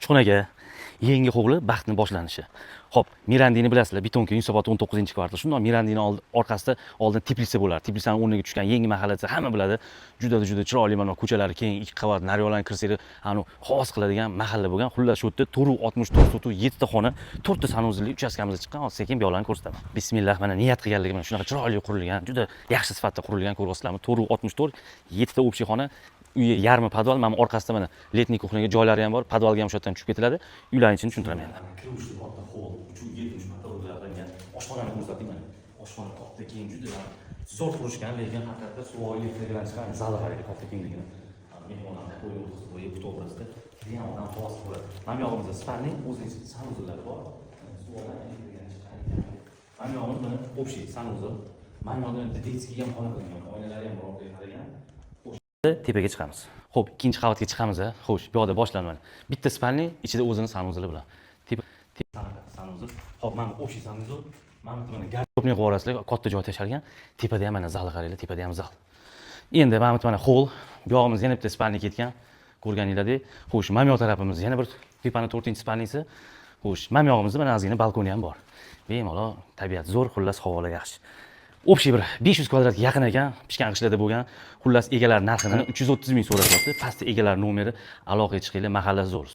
Uchxonaga yangi hovli baxtning boshlanishi. Xo'p, Mirandini bilasizlar, Bitonka Yunusobod 19-kvartal. Shundoq Mirandini orqasida oldin Teplitsa bo'lar. Teplitsaning o'rniga tushgan yangi mahallasi hamma biladi. Juda chiroyli, mana ko'chalari keng, 2 qavat, naryolarni kirsangiz, anu xos qiladigan mahalla bo'lgan. Xullas, shu yerda 64 sotuv, 7 ta xona, 4 ta sanuzli uchastkamizga chiqqan. Hozir sekin bu yo'llarni ko'rsataman. Bismillah, mana niyat qilganligim mana shunaqa chiroyli qurilgan, juda yaxshi sifatda qurilgan ko'ryapsizlarmi? 64, 7 ta общий xona. Uyi yarmi podval, mana orqasida mana letniy kuxnaga joylari ham bor, podvalga ham shu yerdan tushib ketiladi. Uylarning ichini tushuntiraman endi. Kiruvchi katta hol, 370 metrlardan oshxonani ko'rsating mana. Oshxona katta keng, juda zo'r qurishgan, lekin haqiqatda suv elektr bilan chiqqan zali qaraydi katta kengligini. Mehmonlarni qo'yib o'tkazib, bu to'g'risida kirgan odam xos bo'ladi. Mana bu yog'imizda spalning o'zining sanuzllari bor. Suvdan elektrga chiqqan. Mana bu yog'imiz mana общий sanuzl. Mana bu yoqda detskiy ham xona qilgan, oynalari ham bor qaragan. Tepaga chiqamiz. Xo'p, ikkinchi qavatga chiqamiz. Xo'sh, bu yerda boshlanadi. Bitta spalni ichida o'zining sanuzli bilan. Tepa sanuzl. Xo'p, mana o'sha sanuzl. Mana buni garderobni qilib orasida katta joy tashalgan. Tepada ham mana zal qaranglar, tepada ham zal. Endi mana hol, bu yog'imiz yana bitta spalni ketgan. Ko'rganinglardek. Xo'sh, mana bu tarafimiz yana bir tepani 4-spalnisi. Xo'sh, mana bu yog'imizda mana ozgina balkoni ham bor. Bemalol tabiat zo'r, xullas havola yaxshi. Общий bir 500 kvadratga yaqin ekan, pishgan qishlarda bo'lgan. Xullas egalar narxini 330 ming so'rashyapti. Pastda egalar nomeri, aloqaga chiqinglar, mahalla zo'r.